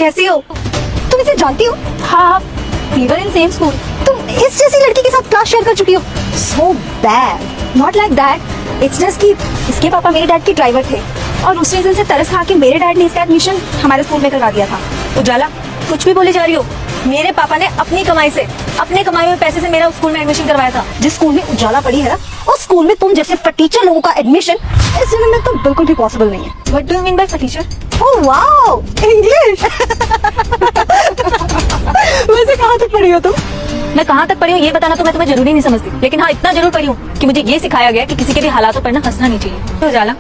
कैसी हो? तुम इसे जानती हो? हाँ, we were in same school. तुम इस जैसी लड़की के साथ क्लास शेयर कर चुकी हो? So bad. Not like that. It's just कि इसके पापा मेरे डैड के ड्राइवर थे और उस रीजन से तरस खा के मेरे डैड ने इसका एडमिशन हमारे स्कूल में करवा दिया था। उजाला, कुछ भी बोली जा रही हो। मेरे पापा ने अपनी कमाई से, अपने कमाए हुए पैसे से मेरा स्कूल में एडमिशन करवाया था। जिस स्कूल में उजाला पढ़ी है ना, उस स्कूल में तुम जैसे फटीचर लोगों का एडमिशन इस जन्म में तो बिल्कुल भी पॉसिबल नहीं है। What do you mean by फटीचर? Oh wow, English. वैसे कहाँ तक पढ़ी हो तुम? मैं कहाँ तक पढ़ी हूँ ये बताना तो मैं तुम्हें जरूरी नहीं समझती, लेकिन हाँ इतना जरूर पढ़ी हूँ कि मुझे ये सिखाया गया कि किसी के भी हालातों पर ना हंसना नहीं चाहिए। तो उजाला,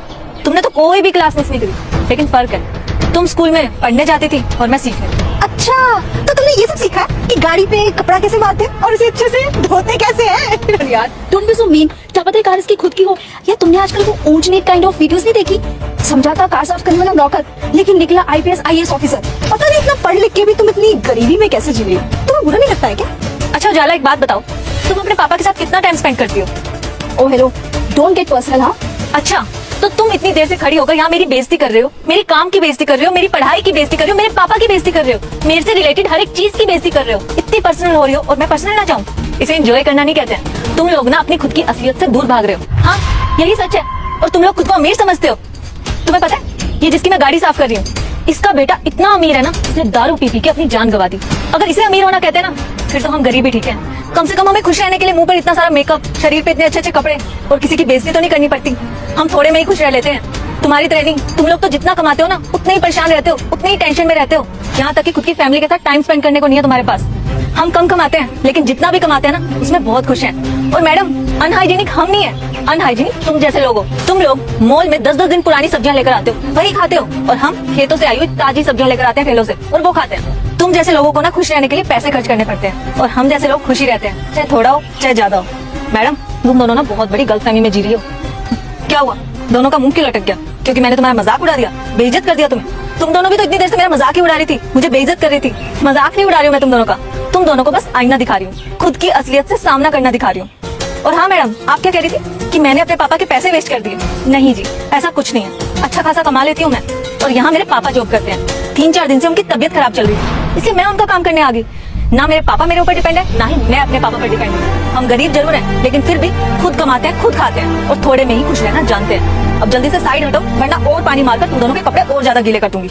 तुमने तो कोई भी क्लास मिस नहीं करी, लेकिन फर्क है तुम स्कूल में पढ़ने जाती थी और मैं सीखने। अच्छा, तो तुमने ये सब सीखा कि गाड़ी पे कपड़ा कैसे मारते हैं और उसे अच्छे से धोते कैसे हैं? यार, डोंट बी सो मीन। क्या पता है कार इसकी खुद की हो। या तुमने आजकल वो ऊंच नीच काइंड ऑफ वीडियोस नहीं देखी? समझा था कार साफ करने वाला नौकर, लेकिन निकला IPS IAS ऑफिसर। पता नहीं इतना पढ़ लिख के भी तुम इतनी गरीबी में कैसे जी रही हो? तुम्हें बुरा नहीं लगता है क्या? अच्छा उजाला, एक बात बताओ, तुम अपने पापा के साथ कितना टाइम स्पेंड करती हो? Oh hello, don't get personal. हाँ अच्छा, तो तुम इतनी देर से खड़ी होकर यहाँ मेरी बेइज्जती कर रहे हो, मेरे काम की बेइज्जती कर रहे हो, मेरी पढ़ाई की बेइज्जती कर रहे हो, मेरे पापा की बेइज्जती कर रहे हो, मेरे से रिलेटेड हर एक चीज की बेइज्जती कर रहे हो। इतनी पर्सनल हो रही हो और मैं पर्सनल ना चाहूँ। इसे एंजॉय करना नहीं कहते हैं। तुम लोग ना अपनी खुद की असलियत से दूर भाग रहे हो। हाँ यही सच है। और तुम लोग खुद को अमीर समझते हो। तुम्हें पता है ये जिसकी मैं गाड़ी साफ कर रही हूँ, इसका बेटा इतना अमीर है ना, इसने दारू पी पी के अपनी जान गवा दी। अगर इसे अमीर होना कहते हैं ना, फिर तो हम गरीब ही ठीक है। कम से कम हमें खुश रहने के लिए मुंह पर इतना सारा मेकअप, शरीर पे इतने अच्छे अच्छे कपड़े और किसी की बेइज्जती तो नहीं करनी पड़ती। हम थोड़े में ही खुश रह लेते हैं। तुम्हारी तरह नहीं, तुम लोग तो जितना कमाते हो ना उतने ही परेशान रहते हो, उतने ही टेंशन में रहते हो। यहाँ तक कि खुद की फैमिली के साथ टाइम स्पेंड करने को नहीं है तुम्हारे पास। हम कम कमाते हैं, लेकिन जितना भी कमाते हैं ना उसमें बहुत खुश हैं। और मैडम, अनहाइजीनिक हम नहीं है, अनहाइजीनिक तुम जैसे लोग हो। तुम लोग मॉल में 10-10 दिन पुरानी सब्जियां लेकर आते हो, वही खाते हो, और हम खेतों से आई हुई ताजी सब्जियां लेकर आते हैं ठेलों से, और वो खाते हैं। तुम जैसे लोगों को ना खुश रहने के लिए पैसे खर्च करने पड़ते हैं, और हम जैसे लोग खुशी रहते हैं, चाहे थोड़ा हो चाहे ज्यादा हो। मैडम, तुम दोनों ना बहुत बड़ी गलतफहमी में जी रही हो। क्या हुआ, दोनों का मुंह क्यों लटक गया? क्योंकि मैंने तुम्हारा मजाक उड़ा दिया, बेइज्जत कर दिया तुम्हें? तुम दोनों भी तो इतनी देर से मेरा मजाक ही उड़ा रही थी, मुझे बेइज्जत कर रही थी। मजाक नहीं उड़ा रही हूँ मैं तुम दोनों का, तुम दोनों को बस आईना दिखा रही हूँ, खुद की असलियत से सामना करना दिखा रही हूँ। और हाँ मैडम, आप क्या कह रही थी कि मैंने अपने पापा के पैसे वेस्ट कर दिए? नहीं जी, ऐसा कुछ नहीं है। अच्छा खासा कमा लेती हूँ मैं, और यहाँ मेरे पापा जॉब करते हैं। 3-4 दिन से उनकी तबीयत खराब चल रही है, इसलिए मैं उनका काम करने आ गई। ना मेरे पापा मेरे ऊपर डिपेंड है, ना ही मैं अपने पापा पर डिपेंड हूँ। हम गरीब जरूर हैं, लेकिन फिर भी खुद कमाते हैं, खुद खाते हैं, और थोड़े में ही खुश रहना जानते हैं। अब जल्दी से साइड हटो, वरना और पानी मारकर तुम दोनों के कपड़े और ज्यादा गीले कर दूंगी।